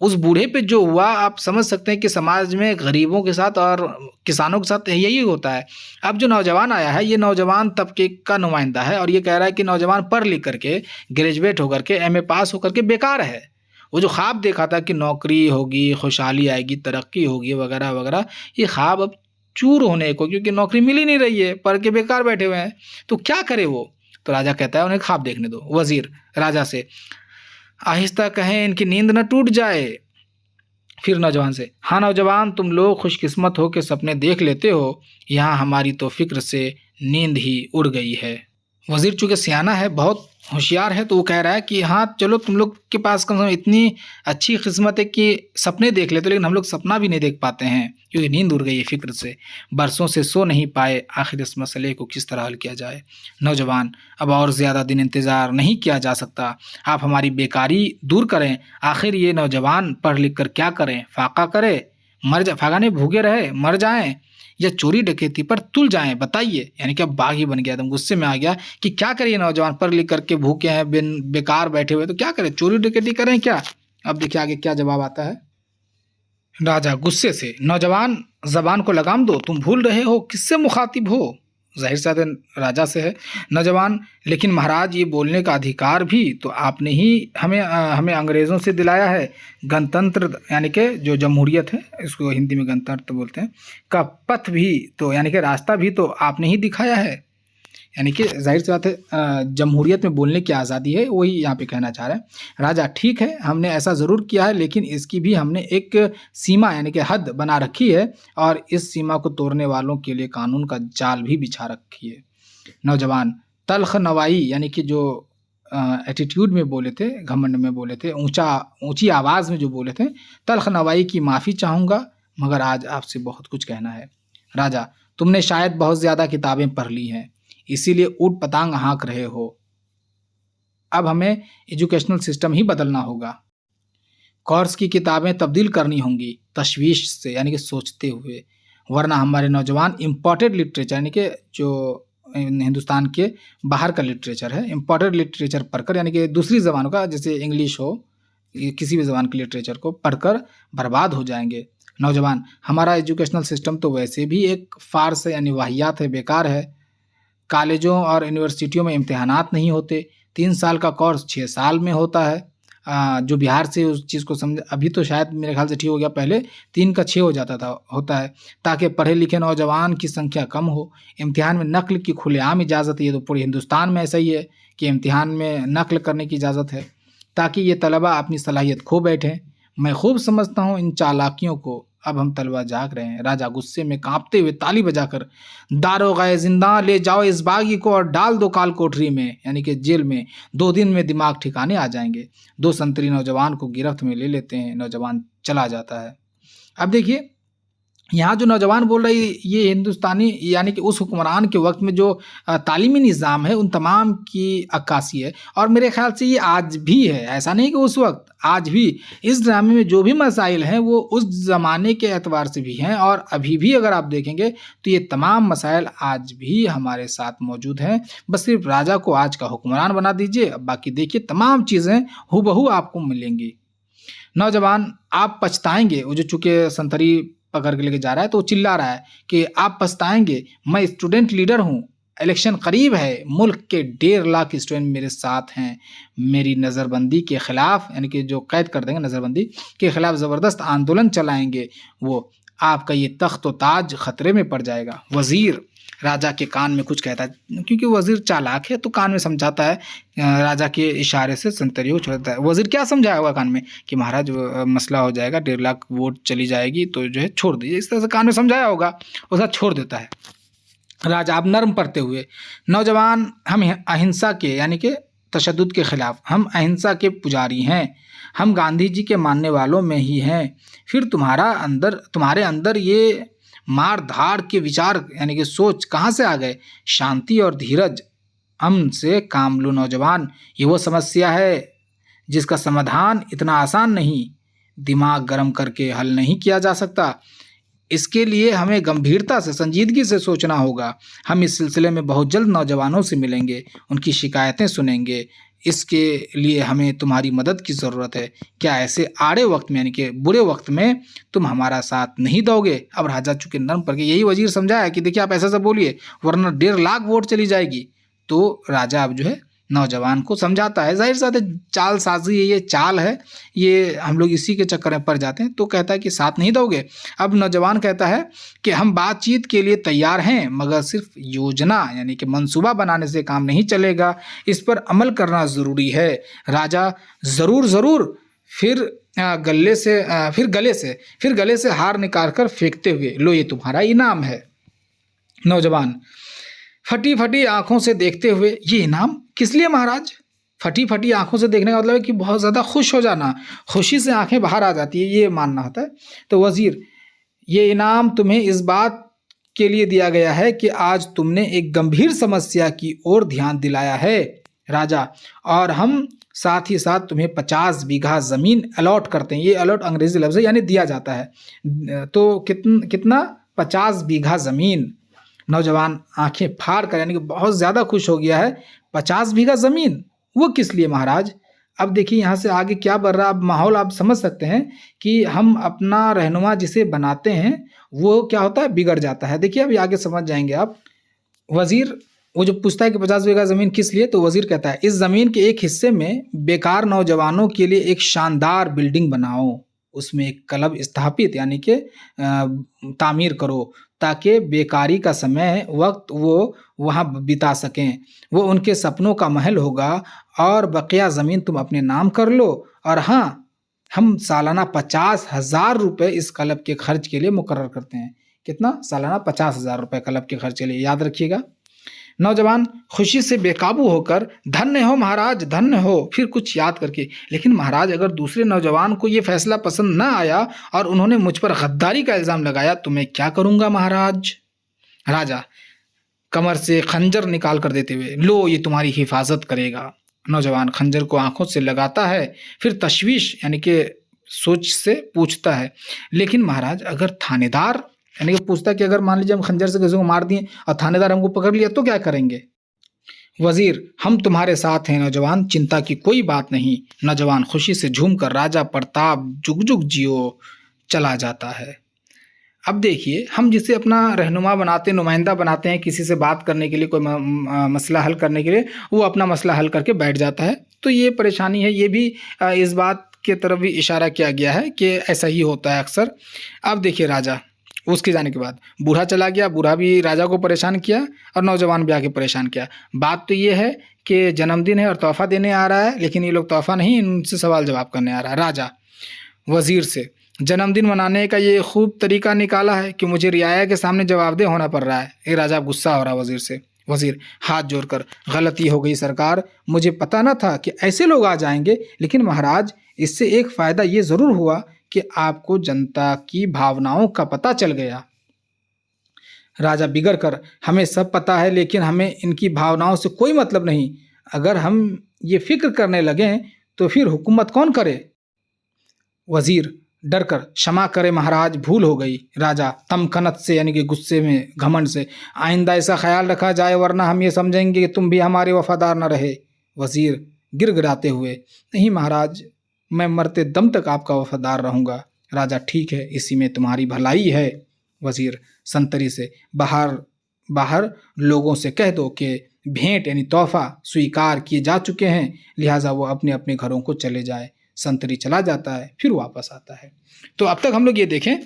उस बूढ़े पे जो हुआ, आप समझ सकते हैं कि समाज में गरीबों के साथ और किसानों के साथ यही होता है। अब जो नौजवान आया है, ये नौजवान तबके का नुमाइंदा है और ये कह रहा है कि नौजवान पढ़ लिख करके, ग्रेजुएट होकर के, एमए पास होकर के बेकार है। वो जो ख्वाब देखा था कि नौकरी होगी, खुशहाली आएगी, तरक्की होगी, वगैरह वगैरह, ये ख्वाब अब चूर होने को, क्योंकि नौकरी मिल ही नहीं रही है, पढ़ के बेकार बैठे हुए हैं। तो क्या करे वो? तो राजा कहता है उन्हें ख्वाब देखने दो। वजीर राजा से, आहिस्ता कहें, इनकी नींद न टूट जाए। फिर नौजवान से, हाँ नौजवान, तुम लोग खुशकिस्मत हो के सपने देख लेते हो, यहाँ हमारी तो फिक्र से नींद ही उड़ गई है। वजीर चूंकि सियाना है, बहुत होशियार है, तो वो कह रहा है कि हाँ चलो, तुम लोग के पास कम से कम इतनी अच्छी किस्मत है कि सपने देख लेते हो, लेकिन हम लोग सपना भी नहीं देख पाते हैं क्योंकि नींद उड़ गई है फिक्र से, बरसों से सो नहीं पाए, आखिर इस मसले को किस तरह हल किया जाए। नौजवान, अब और ज़्यादा दिन इंतज़ार नहीं किया जा सकता, आप हमारी बेकारी दूर करें। आखिर ये नौजवान पढ़ लिख कर क्या करें? फाका करे, फाका नहीं, भूखे रहे, मर जाएं, या चोरी डकैती पर तुल जाएं, बताइए। यानी कि अब बाग ही बन गया, एकदम गुस्से में आ गया कि क्या करिए, नौजवान पढ़ लिख करके भूखे हैं, बेकार बैठे हुए, तो क्या करें, चोरी डकैती करें क्या? अब देखिए आगे क्या जवाब आता है। राजा गुस्से से, नौजवान जबान को लगाम दो, तुम भूल रहे हो किससे मुखातिब हो? जाहिर सा राजा से है। नौजवान, लेकिन महाराज ये बोलने का अधिकार भी तो आपने ही हमें अंग्रेज़ों से दिलाया है। गणतंत्र यानी कि जो जमहूरियत है, इसको हिंदी में गणतंत्र बोलते हैं, का पथ भी तो यानी कि रास्ता भी तो आपने ही दिखाया है। यानी कि जाहिर सी बात है, जमहूरियत में बोलने की आज़ादी है, वही यहाँ पे कहना चाह रहे हैं। राजा, ठीक है, हमने ऐसा ज़रूर किया है, लेकिन इसकी भी हमने एक सीमा यानी कि हद बना रखी है, और इस सीमा को तोड़ने वालों के लिए कानून का जाल भी बिछा रखी है। नौजवान, तल्ख नवाई यानी कि जो एटीट्यूड में बोले थे, घमंड में बोले थे, ऊंची आवाज़ में जो बोले थे, तल्ख नवाई की माफ़ी चाहूँगा, मगर आज आपसे बहुत कुछ कहना है। राजा, तुमने शायद बहुत ज़्यादा किताबें पढ़ ली हैं, इसीलिए ऊट पतांग हाँक रहे हो। अब हमें एजुकेशनल सिस्टम ही बदलना होगा, कोर्स की किताबें तब्दील करनी होंगी तशवीश से, यानी कि सोचते हुए, वरना हमारे नौजवान इम्पोर्टेड लिटरेचर यानी कि जो हिंदुस्तान के बाहर का लिटरेचर है, इम्पोर्टेड लिटरेचर पढ़कर, यानी कि दूसरी ज़बानों का, जैसे इंग्लिश हो, किसी भी ज़बान के लिटरेचर को पढ़कर बर्बाद हो जाएंगे। नौजवान, हमारा एजुकेशनल सिस्टम तो वैसे भी एक फार्स है, यानी वाहियात है, बेकार है। कॉलेजों और यूनिवर्सिटियों में इम्तिहानात नहीं होते, 3 साल का कोर्स 6 साल में होता है। जो बिहार से उस चीज़ को समझ, अभी तो शायद मेरे ख्याल से ठीक हो गया, पहले 3 का 6 हो जाता था, होता है, ताकि पढ़े लिखे नौजवान की संख्या कम हो। इम्तिहान में नक़्ल की खुलेआम इजाज़त है, ये तो पूरे हिंदुस्तान में ऐसा ही है कि इम्तिहान में नक़्ल करने की इजाज़त है, ताकि ये तलबा अपनी सलाहियत खो बैठें। मैं खूब समझता हूँ इन चालाकियों को, अब हम तलबा जाग रहे हैं। राजा गुस्से में कांपते हुए ताली बजाकर, दारोगाए जिंदा, ले जाओ इस बागी को और डाल दो काल कोठरी में, यानी कि जेल में, 2 दिन में दिमाग ठिकाने आ जाएंगे। 2 संतरी नौजवान को गिरफ्त में ले लेते हैं, नौजवान चला जाता है। अब देखिए, यहाँ जो नौजवान बोल रही, ये हिंदुस्तानी यानी कि उस हुक्मरान के वक्त में जो तालीमी निज़ाम है, उन तमाम की अक्कासी है, और मेरे ख्याल से ये आज भी है, ऐसा नहीं कि उस वक्त, आज भी इस ड्रामे में जो भी मसाइल हैं वो उस ज़माने के एतबार से भी हैं, और अभी भी अगर आप देखेंगे तो ये तमाम मसाइल आज भी हमारे साथ मौजूद हैं। बस सिर्फ राजा को आज का हुक्मरान बना दीजिए, अब बाकी देखिए तमाम चीज़ें हूबहू आपको मिलेंगी। नौजवान, आप पछताएंगे। वो जो चूंकि संतरी पकड़ के लेके जा रहा है तो वो चिल्ला रहा है कि आप पछताएंगे, मैं स्टूडेंट लीडर हूँ, इलेक्शन करीब है, मुल्क के 1.5 लाख स्टूडेंट मेरे साथ हैं, मेरी नज़रबंदी के खिलाफ, यानी कि जो कैद कर देंगे नज़रबंदी के खिलाफ ज़बरदस्त आंदोलन चलाएंगे, वो आपका ये तख्त व ताज खतरे में पड़ जाएगा। वजीर राजा के कान में कुछ कहता है, क्योंकि वजीर चालाक है तो कान में समझाता है, राजा के इशारे से संतरी को छोड़ता है। वजीर क्या समझाया होगा कान में कि महाराज मसला हो जाएगा, 1.5 लाख वोट चली जाएगी तो जो है छोड़ दीजिए, इस तरह से कान में समझाया होगा, उसका छोड़ देता है। राजा अब नर्म पड़ते हुए, नौजवान, हम अहिंसा के यानी कि तशद्दुद के खिलाफ, हम अहिंसा के पुजारी हैं, हम गांधी जी के मानने वालों में ही हैं, फिर तुम्हारे अंदर ये मार धाड़ के विचार यानी कि सोच कहाँ से आ गए? शांति और धीरज, अमन से काम लो नौजवान, ये वो समस्या है जिसका समाधान इतना आसान नहीं, दिमाग गर्म करके हल नहीं किया जा सकता। इसके लिए हमें गंभीरता से, संजीदगी से सोचना होगा। हम इस सिलसिले में बहुत जल्द नौजवानों से मिलेंगे, उनकी शिकायतें सुनेंगे। इसके लिए हमें तुम्हारी मदद की ज़रूरत है। क्या ऐसे आड़े वक्त में यानी कि बुरे वक्त में तुम हमारा साथ नहीं दोगे? अब राजा चूंकि नर्म पड़ गए, यही वजीर समझाया कि देखिए आप ऐसा सब बोलिए वरना 1.5 लाख वोट चली जाएगी। तो राजा अब जो है नौजवान को समझाता है, जाहिर सा चाल साजी है, ये चाल है, ये हम लोग इसी के चक्कर में पड़ जाते हैं। तो कहता है कि साथ नहीं दोगे? अब नौजवान कहता है कि हम बातचीत के लिए तैयार हैं, मगर सिर्फ योजना यानी कि मंसूबा बनाने से काम नहीं चलेगा, इस पर अमल करना ज़रूरी है। राजा, ज़रूर ज़रूर। फिर गले से हार निकाल कर फेंकते हुए, लो ये तुम्हारा इनाम है। नौजवान फटी फटी आंखों से देखते हुए, ये इनाम किस लिए महाराज? फटी फटी आंखों से देखने का मतलब है कि बहुत ज़्यादा खुश हो जाना, खुशी से आंखें बाहर आ जाती है, ये मानना होता है। तो वजीर, ये इनाम तुम्हें इस बात के लिए दिया गया है कि आज तुमने एक गंभीर समस्या की ओर ध्यान दिलाया है राजा, और हम साथ ही साथ तुम्हें 50 बीघा ज़मीन अलॉट करते हैं। ये अलॉट अंग्रेजी लफ्ज़ है, यानी दिया जाता है। तो कितना 50 बीघा ज़मीन। नौजवान आंखें फाड़ कर यानी कि बहुत ज़्यादा खुश हो गया है। 50 बीघा ज़मीन, वो किस लिए महाराज? अब देखिए यहाँ से आगे क्या बढ़ रहा है, अब माहौल आप समझ सकते हैं कि हम अपना रहनुमा जिसे बनाते हैं वो क्या होता है, बिगड़ जाता है। देखिए अभी आगे समझ जाएंगे आप। वजीर वो जो पूछता है कि 50 बीघा ज़मीन किस लिए, तो वजीर कहता है, इस ज़मीन के एक हिस्से में बेकार नौजवानों के लिए एक शानदार बिल्डिंग बनाओ, उसमें एक क्लब स्थापित यानी कि तामीर करो, ताकि बेकारी का समय वक्त वो वहाँ बिता सकें। वो उनके सपनों का महल होगा और बकिया ज़मीन तुम अपने नाम कर लो। और हाँ, हम सालाना 50,000 रुपये इस क्लब के खर्च के लिए मुकर्रर करते हैं। कितना? सालाना 50,000 रुपये क्लब के खर्च के लिए, याद रखिएगा। नौजवान खुशी से बेकाबू होकर, धन्य हो महाराज, धन्य हो, फिर कुछ याद करके, लेकिन महाराज अगर दूसरे नौजवान को ये फैसला पसंद न आया और उन्होंने मुझ पर गद्दारी का इल्ज़ाम लगाया तो मैं क्या करूँगा महाराज? राजा कमर से खंजर निकाल कर देते हुए, लो ये तुम्हारी हिफाजत करेगा। नौजवान खंजर को आंखों से लगाता है, फिर तशवीश यानी कि सोच से पूछता है, लेकिन महाराज अगर थानेदार यानी कि पूछता है कि अगर मान लीजिए हम खंजर से किसी को मार दिए और थानेदार हमको पकड़ लिया तो क्या करेंगे? वजीर, हम तुम्हारे साथ हैं नौजवान, चिंता की कोई बात नहीं। नौजवान खुशी से झूमकर राजा प्रताप जुग जुग जियो चला जाता है। अब देखिए, हम जिसे अपना रहनुमा बनाते, नुमाइंदा बनाते हैं किसी से बात करने के लिए, कोई मसला हल करने के लिए, वो अपना मसला हल करके बैठ जाता है। तो ये परेशानी है, ये भी इस बात की तरफ भी इशारा किया गया है कि ऐसा ही होता है अक्सर। अब देखिए राजा उसके जाने के बाद बूढ़ा चला गया, बूढ़ा भी राजा को परेशान किया और नौजवान भी आके परेशान किया। बात तो ये है कि जन्मदिन है और तोहफा देने आ रहा है, लेकिन ये लोग तोहफा नहीं, इनसे सवाल जवाब करने आ रहा है। राजा वजीर से, जन्मदिन मनाने का ये खूब तरीका निकाला है कि मुझे रियाया के सामने जवाबदेह होना पड़ रहा है। ये राजा गुस्सा हो रहा है वजीर से। वजीर हाथ जोड़कर, गलती हो गई सरकार, मुझे पता न था कि ऐसे लोग आ जाएंगे, लेकिन महाराज इससे एक फ़ायदा ये ज़रूर हुआ कि आपको जनता की भावनाओं का पता चल गया। राजा बिगड़ कर, हमें सब पता है, लेकिन हमें इनकी भावनाओं से कोई मतलब नहीं। अगर हम ये फिक्र करने लगें तो फिर हुकूमत कौन करे? वजीर डर कर, क्षमा करे महाराज, भूल हो गई। राजा तमकनत से यानी कि गुस्से में, घमंड से, आइंदा ऐसा ख्याल रखा जाए वरना हम ये समझेंगे कि तुम भी हमारे वफादार न रहे। वजीर गिड़गिड़ाते हुए, नहीं महाराज, मैं मरते दम तक आपका वफादार रहूँगा। राजा ठीक है, इसी में तुम्हारी भलाई है। वजीर संतरी से, बाहर बाहर लोगों से कह दो कि भेंट यानी तोहफा स्वीकार किए जा चुके हैं, लिहाजा वो अपने अपने घरों को चले जाए। संतरी चला जाता है, फिर वापस आता है। तो अब तक हम लोग ये देखें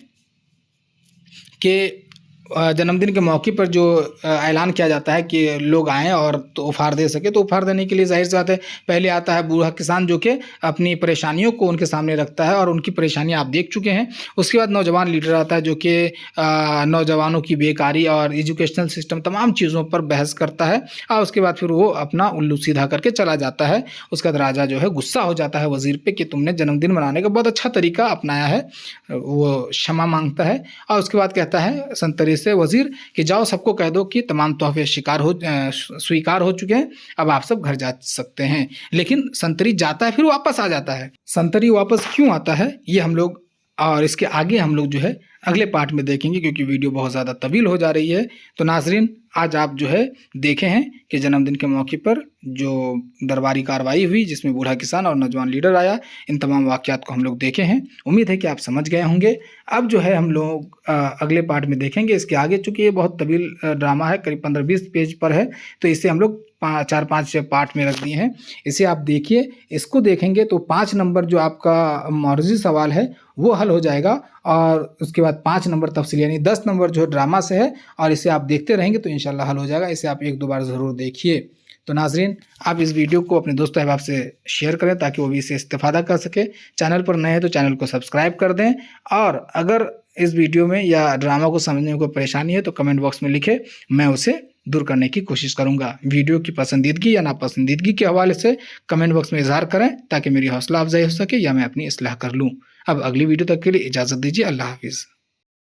कि जन्मदिन के मौके पर जो ऐलान किया जाता है कि लोग आएँ और तो उपहार दे सके, तो उपहार देने के लिए ज़ाहिर सी बात है पहले आता है बूढ़ा किसान, जो कि अपनी परेशानियों को उनके सामने रखता है और उनकी परेशानियाँ आप देख चुके हैं। उसके बाद नौजवान लीडर आता है, जो कि नौजवानों की बेकारी और एजुकेशनल सिस्टम तमाम चीज़ों पर बहस करता है और उसके बाद फिर वो अपना उल्लू सीधा करके चला जाता है। उसके बाद राजा जो है गुस्सा हो जाता है वज़ीर पे कि तुमने जन्मदिन मनाने का बहुत अच्छा तरीका अपनाया है। वो क्षमा माँगता है और उसके बाद कहता है संतरी से वज़ीर कि जाओ सबको कह दो कि तमाम तोहफे स्वीकार हो चुके हैं, अब आप सब घर जा सकते हैं। लेकिन संतरी जाता है, फिर वापस आ जाता है। संतरी वापस क्यों आता है ये हम लोग और इसके आगे हम लोग जो है अगले पार्ट में देखेंगे, क्योंकि वीडियो बहुत ज़्यादा तवील हो जा रही है। तो नाज़रीन, आज आप जो है देखे हैं कि जन्मदिन के मौके पर जो दरबारी कार्रवाई हुई जिसमें बूढ़ा किसान और नौजवान लीडर आया, इन तमाम वाक़यात को हम लोग देखे हैं। उम्मीद है कि आप समझ गए होंगे। अब जो है हम लोग अगले पार्ट में देखेंगे इसके आगे, चूँकि ये बहुत तवील ड्रामा है, करीब 15-20 पेज पर है, तो इसे हम लोग 4-5 पार्ट में रख दिए हैं। इसे आप देखिए, इसको देखेंगे तो 5 नंबर जो आपका मौरूज़ी सवाल है वो हल हो जाएगा और उसके बाद 5 नंबर तफ़सील यानी 10 नंबर जो ड्रामा से है, और इसे आप देखते रहेंगे तो इंशाल्लाह हल हो जाएगा। इसे आप 1-2 बार ज़रूर देखिए। तो नाज़रीन, आप इस वीडियो को अपने दोस्तों अहबाब से शेयर करें ताकि वो भी इससे इस्तेफ़ादा कर सके। चैनल पर नए हैं तो चैनल को सब्सक्राइब कर दें, और अगर इस वीडियो में या ड्रामा को समझने में कोई परेशानी है तो कमेंट बॉक्स में लिखें, मैं उसे दूर करने की कोशिश करूँगा। वीडियो की पसंदीदगी या नापसंदीदगी के हवाले से कमेंट बॉक्स में इज़हार करें ताकि मेरी हौसला अफजाई हो सके या मैं अपनी इस्लाह कर लूँ। अब अगली वीडियो तक के लिए इजाज़त दीजिए। अल्लाह हाफ़िज़।